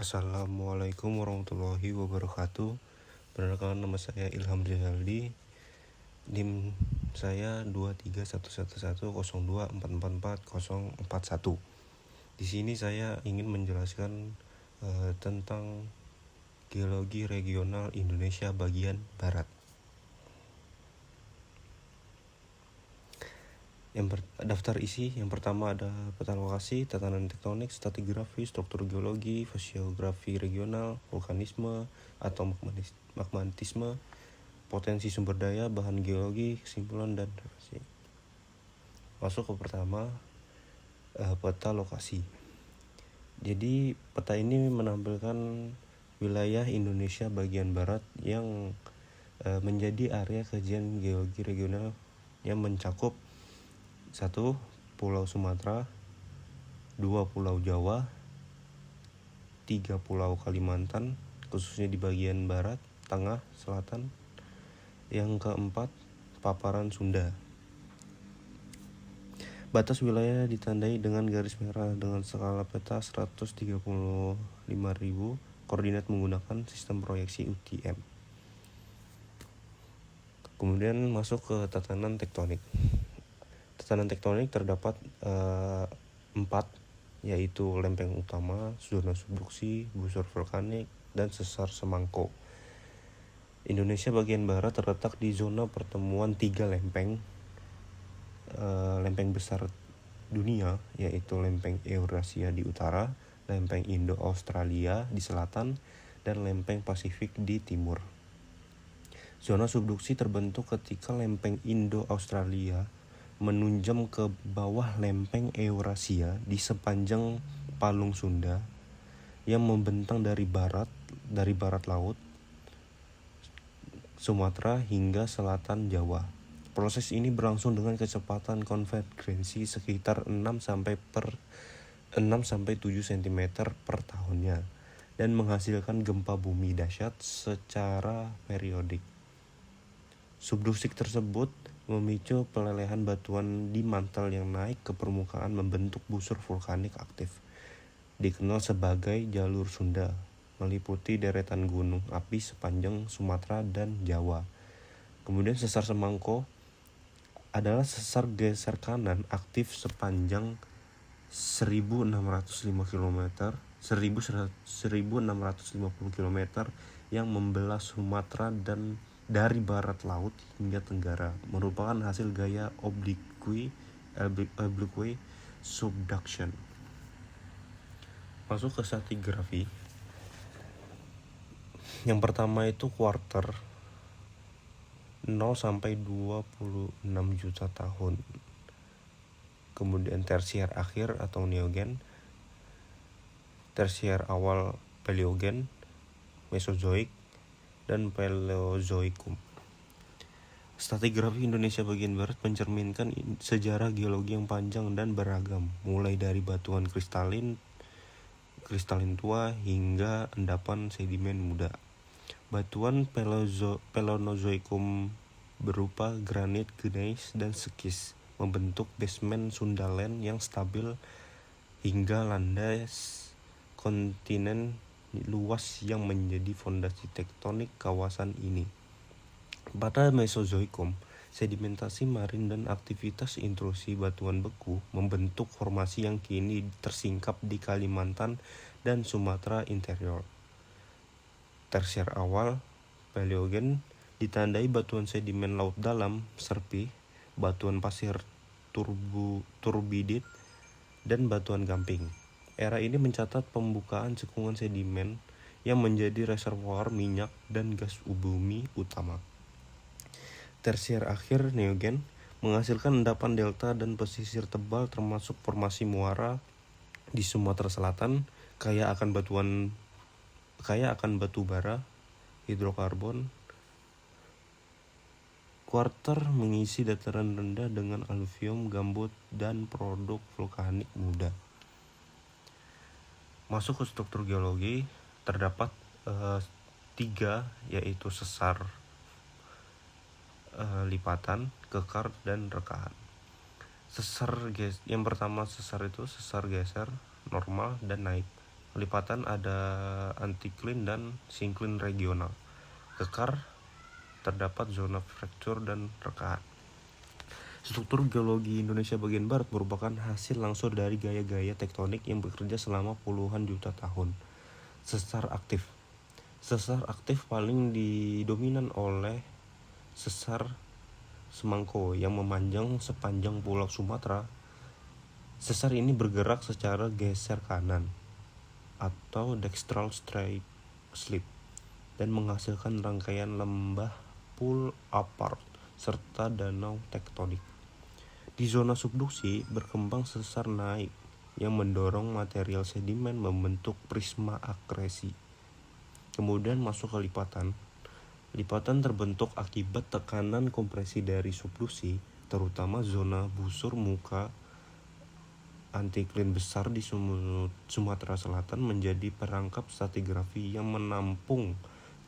Assalamualaikum warahmatullahi wabarakatuh. Perkenalkan, nama saya Ilham Rizaldi. NIM saya 2311102444041. Di sini saya ingin menjelaskan tentang geologi regional Indonesia bagian barat. Daftar isi yang pertama ada peta lokasi, tatanan tektonik, stratigrafi, struktur geologi, fasiografi regional, vulkanisme atau magmatisme, potensi sumber daya, bahan geologi, kesimpulan dan referensi. Masuk ke pertama, peta lokasi. Jadi peta ini menampilkan wilayah Indonesia bagian barat yang menjadi area kajian geologi regional yang mencakup 1. Pulau Sumatera, 2. Pulau Jawa, 3. Pulau Kalimantan, khususnya di bagian barat, tengah, selatan. Yang keempat, paparan Sunda. Batas wilayah ditandai dengan garis merah dengan skala peta 135.000, koordinat menggunakan sistem proyeksi UTM. Kemudian masuk ke tatanan tektonik. Tatanan tektonik terdapat 4, yaitu lempeng utama, zona subduksi, busur vulkanik, dan sesar semangko. Indonesia bagian barat terletak di zona pertemuan 3 lempeng besar dunia, yaitu lempeng Eurasia di utara, lempeng Indo-Australia di selatan, dan lempeng Pasifik di timur. Zona subduksi terbentuk ketika lempeng Indo-Australia menunjam ke bawah lempeng Eurasia di sepanjang Palung Sunda yang membentang dari barat laut Sumatera hingga selatan Jawa. Proses ini berlangsung dengan kecepatan konvergensi sekitar 6-7 cm per tahunnya dan menghasilkan gempa bumi dahsyat secara periodik. Subduksi tersebut memicu pelelehan batuan di mantel yang naik ke permukaan membentuk busur vulkanik aktif, dikenal sebagai jalur Sunda, meliputi deretan gunung api sepanjang Sumatera dan Jawa. Kemudian sesar semangko adalah sesar geser kanan aktif sepanjang 1650 km yang membelah Sumatera dan dari barat laut hingga tenggara, merupakan hasil gaya oblique subduction. Masuk ke stratigrafi. Yang pertama itu quarter 0-26 juta tahun. Kemudian tersier akhir atau neogen, tersier awal paleogen, mesozoik, dan paleozoikum. Stratigrafi Indonesia bagian barat mencerminkan sejarah geologi yang panjang dan beragam, mulai dari batuan kristalin tua hingga endapan sedimen muda. Batuan Paleozoikum berupa granit, gneiss, dan skis membentuk basement Sundaland yang stabil hingga landas kontinen luas yang menjadi fondasi tektonik kawasan ini. Pada Mesozoikum, sedimentasi marin dan aktivitas intrusi batuan beku membentuk formasi yang kini tersingkap di Kalimantan dan Sumatera interior. Tersier awal Paleogen ditandai batuan sedimen laut dalam, serpih, batuan pasir turbidit, dan batuan gamping. Era ini mencatat pembukaan cekungan sedimen yang menjadi reservoir minyak dan gas bumi utama. Tersier akhir neogen menghasilkan endapan delta dan pesisir tebal termasuk formasi muara di Sumatera Selatan kaya akan batu bara, hidrokarbon. Quarter mengisi dataran rendah dengan aluvium, gambut, dan produk vulkanik muda. Masuk ke struktur geologi, terdapat 3, yaitu sesar, lipatan, kekar, dan rekahan. Yang pertama sesar itu sesar geser, normal, dan naik. lipatan ada antiklin dan sinklin regional. Kekar terdapat zona fracture dan rekahan. Struktur geologi Indonesia bagian barat merupakan hasil langsung dari gaya-gaya tektonik yang bekerja selama puluhan juta tahun. Sesar aktif. Sesar aktif paling didominan oleh sesar Semangko yang memanjang sepanjang pulau Sumatera. Sesar ini bergerak secara geser kanan atau dextral slip dan menghasilkan rangkaian lembah pull apart serta danau tektonik. Di zona subduksi berkembang sesar naik yang mendorong material sedimen membentuk prisma akresi. Kemudian masuk ke lipatan. Lipatan terbentuk akibat tekanan kompresi dari subduksi, terutama zona busur muka antiklin besar di Sumatera Selatan menjadi perangkap stratigrafi yang menampung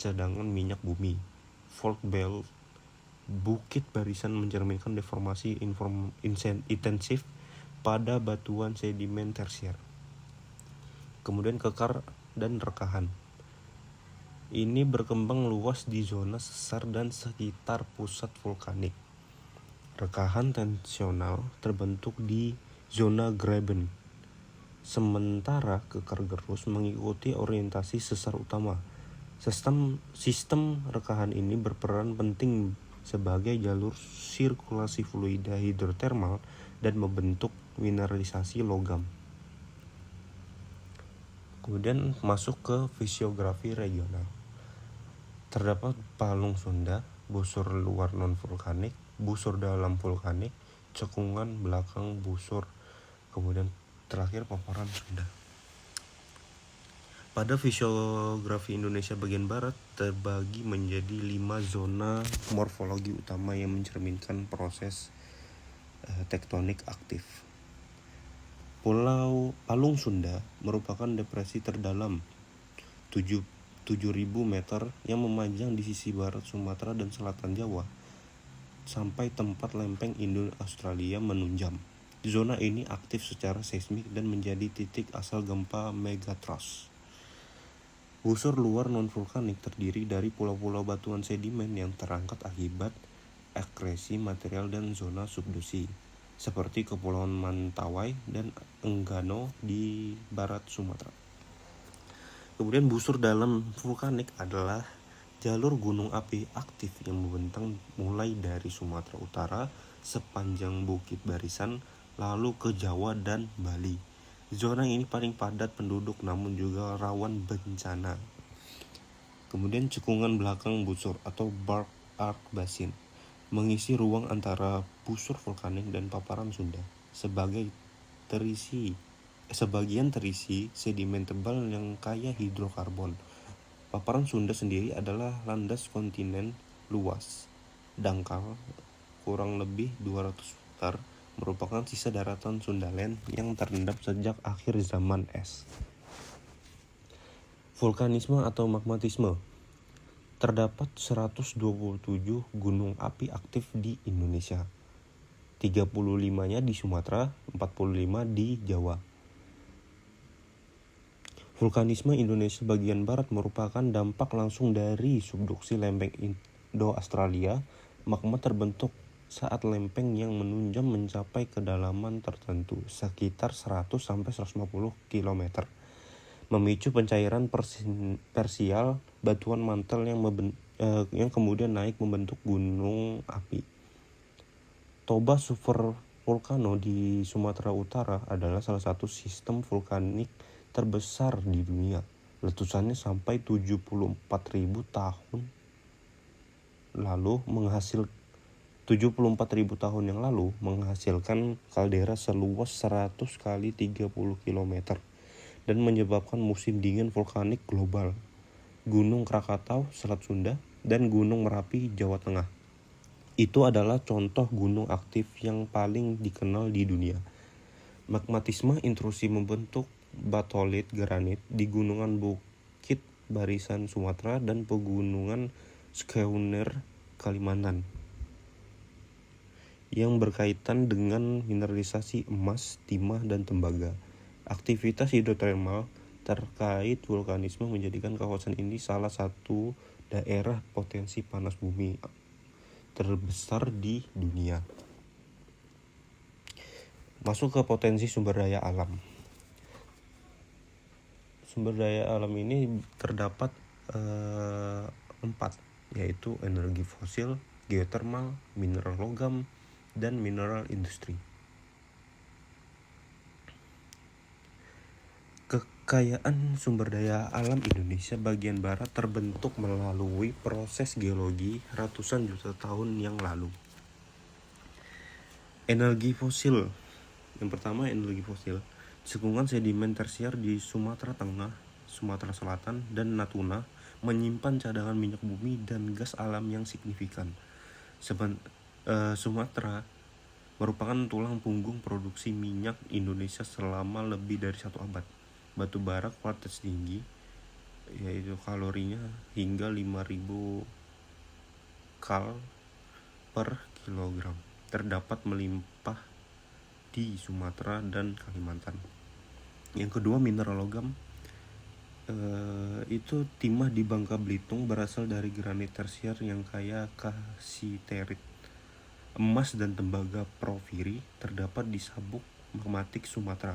cadangan minyak bumi. Fault belt bukit barisan mencerminkan deformasi intensif pada batuan sedimen tersier. Kemudian kekar dan rekahan. Ini berkembang luas di zona sesar dan sekitar pusat vulkanik. Rekahan tensional terbentuk di zona graben, sementara kekar gerus mengikuti orientasi sesar utama. Sistem rekahan ini berperan penting sebagai jalur sirkulasi fluida hidrotermal dan membentuk mineralisasi logam. Kemudian masuk ke fisiografi regional. Terdapat palung Sunda, busur luar non-vulkanik, busur dalam vulkanik, cekungan belakang busur, kemudian terakhir paparan Sunda. Pada fisiografi Indonesia bagian barat terbagi menjadi 5 zona morfologi utama yang mencerminkan proses tektonik aktif. Pulau Palung Sunda merupakan depresi terdalam 7.000 meter yang memanjang di sisi barat Sumatera dan selatan Jawa sampai tempat lempeng Indo-Australia menunjam. Zona ini aktif secara seismik dan menjadi titik asal gempa megatrust. Busur luar non-vulkanik terdiri dari pulau-pulau batuan sedimen yang terangkat akibat akresi material dan zona subduksi, seperti Kepulauan Mentawai dan Enggano di barat Sumatera. Kemudian busur dalam vulkanik adalah jalur gunung api aktif yang membentang mulai dari Sumatera Utara sepanjang Bukit Barisan lalu ke Jawa dan Bali. Zona ini paling padat penduduk namun juga rawan bencana. Kemudian cekungan belakang busur atau Bark Arc Basin mengisi ruang antara busur vulkanik dan paparan Sunda. Sebagian terisi sedimen tebal yang kaya hidrokarbon. Paparan Sunda sendiri adalah landas kontinen luas, dangkal, kurang lebih 200 hektar, merupakan sisa daratan Sundaland yang terendam sejak akhir zaman es. Vulkanisme atau magmatisme. Terdapat 127 gunung api aktif di Indonesia. 35-nya di Sumatera, 45 di Jawa. Vulkanisme Indonesia bagian barat merupakan dampak langsung dari subduksi lempeng Indo-Australia. Magma terbentuk saat lempeng yang menunjam mencapai kedalaman tertentu sekitar 100-150 km, memicu pencairan persial batuan mantel yang kemudian naik membentuk gunung api. Toba Super Volcano di Sumatera Utara adalah salah satu sistem vulkanik terbesar di dunia. Letusannya sampai 74.000 tahun lalu 74.000 tahun yang lalu menghasilkan kaldera seluas 100 kali 30 km dan menyebabkan musim dingin vulkanik global. Gunung Krakatau, Selat Sunda, dan Gunung Merapi, Jawa Tengah. Itu adalah contoh gunung aktif yang paling dikenal di dunia. Magmatisme intrusi membentuk batolit granit di gunungan Bukit Barisan Sumatera dan pegunungan Scheuner Kalimantan yang berkaitan dengan mineralisasi emas, timah, dan tembaga. Aktivitas hidrotermal terkait vulkanisme menjadikan kawasan ini salah satu daerah potensi panas bumi terbesar di dunia. Masuk ke potensi sumber daya alam. Sumber daya alam ini terdapat 4, yaitu energi fosil, geothermal, mineral logam, dan mineral industri. Kekayaan sumber daya alam Indonesia bagian barat terbentuk melalui proses geologi ratusan juta tahun yang lalu. Energi fosil. Yang pertama, energi fosil. Cekungan sedimen tersier di Sumatera Tengah, Sumatera Selatan, dan Natuna menyimpan cadangan minyak bumi dan gas alam yang signifikan. Sumatera merupakan tulang punggung produksi minyak Indonesia selama lebih dari 1 abad. Batu bara kuartz tinggi, yaitu kalorinya hingga 5.000 kal per kilogram, terdapat melimpah di Sumatera dan Kalimantan. Yang kedua, mineral logam. Itu timah di Bangka Belitung berasal dari granit tersier yang kaya kasiterit. Emas dan tembaga porfiri terdapat di sabuk magmatik Sumatera.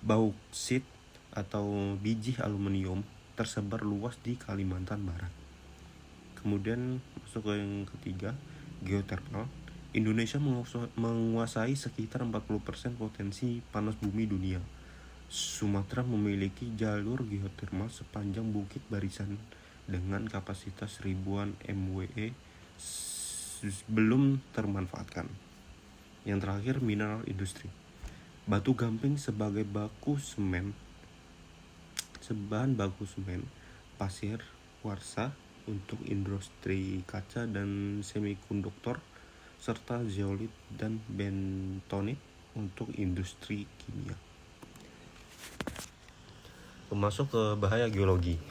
Bauksit atau biji aluminium tersebar luas di Kalimantan Barat. Kemudian masuk ke yang ketiga, geothermal. Indonesia menguasai sekitar 40% potensi panas bumi dunia. Sumatera memiliki jalur geothermal sepanjang Bukit Barisan dengan kapasitas ribuan MWE belum termanfaatkan. Yang terakhir, mineral industri. Batu gamping sebagai bahan baku semen, pasir, kuarsa untuk industri kaca dan semikonduktor, serta zeolit dan bentonit untuk industri kimia. Masuk ke bahaya geologi.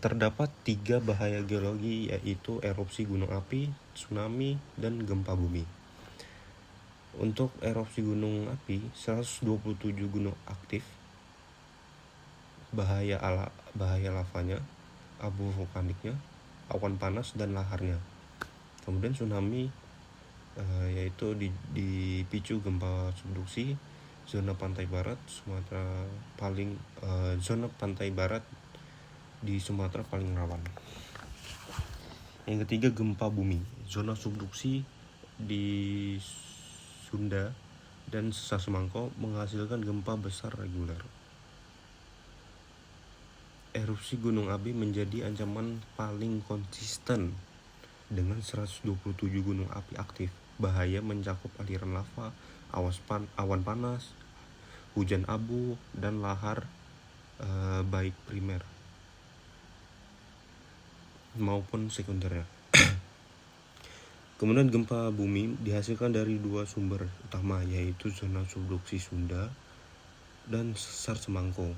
Terdapat 3 bahaya geologi, yaitu erupsi gunung api, tsunami, dan gempa bumi. Untuk erupsi gunung api, 127 gunung aktif, bahaya lavanya, abu vulkaniknya, awan panas, dan laharnya. Kemudian tsunami, yaitu dipicu gempa subduksi, zona pantai barat di Sumatera paling rawan. Yang ketiga, gempa bumi. Zona subduksi di Sunda dan Sesar Semangko menghasilkan gempa besar reguler. Erupsi gunung api menjadi ancaman paling konsisten dengan 127 gunung api aktif. Bahaya mencakup aliran lava, awan panas, hujan abu, dan lahar baik primer maupun sekundernya. Kemudian gempa bumi dihasilkan dari 2 sumber utama, yaitu zona subduksi Sunda dan Sesar Semangko.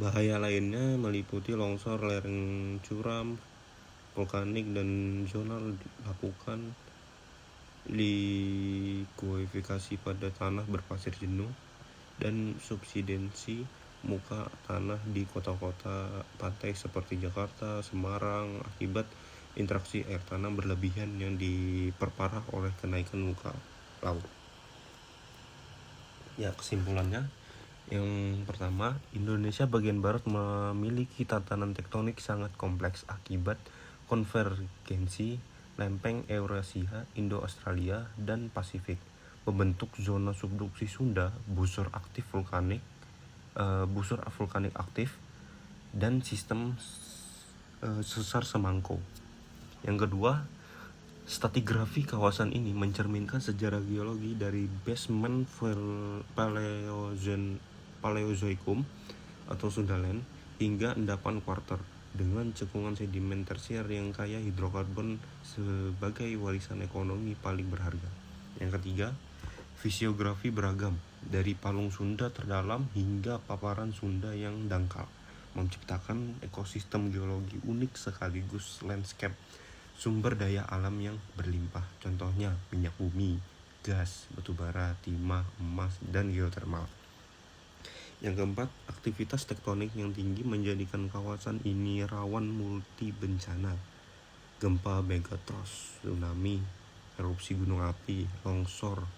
Bahaya lainnya meliputi longsor lereng curam, vulkanik, dan zona lapukan, likuifaksi pada tanah berpasir jenuh, dan subsidensi muka tanah di kota-kota pantai seperti Jakarta, Semarang akibat interaksi air tanah berlebihan yang diperparah oleh kenaikan muka laut. Ya, kesimpulannya, yang pertama, Indonesia bagian barat memiliki tatanan tektonik sangat kompleks akibat konvergensi lempeng Eurasia, Indo-Australia, dan Pasifik, membentuk zona subduksi Sunda, busur vulkanik aktif, dan sistem Sesar Semangko. Yang kedua, stratigrafi kawasan ini mencerminkan sejarah geologi dari basement Paleozoikum atau Sundaland hingga endapan kuarter dengan cekungan sedimen tersier yang kaya hidrokarbon sebagai warisan ekonomi paling berharga. Yang ketiga, fisiografi beragam dari palung Sunda terdalam hingga paparan Sunda yang dangkal, menciptakan ekosistem geologi unik sekaligus landscape sumber daya alam yang berlimpah. Contohnya minyak bumi, gas, batu bara, timah, emas, dan geotermal. Yang keempat, aktivitas tektonik yang tinggi menjadikan kawasan ini rawan multi bencana. Gempa megatrust, tsunami, erupsi gunung api, longsor,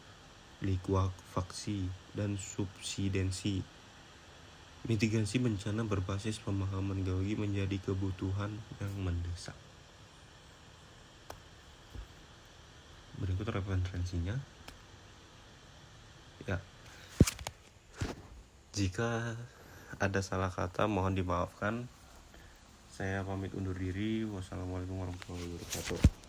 likuifaksi, dan subsidensi. Mitigasi bencana berbasis pemahaman geologi menjadi kebutuhan yang mendesak. Berikut referensinya. Ya, jika ada salah kata mohon dimaafkan. Saya pamit undur diri. Wassalamualaikum warahmatullahi wabarakatuh.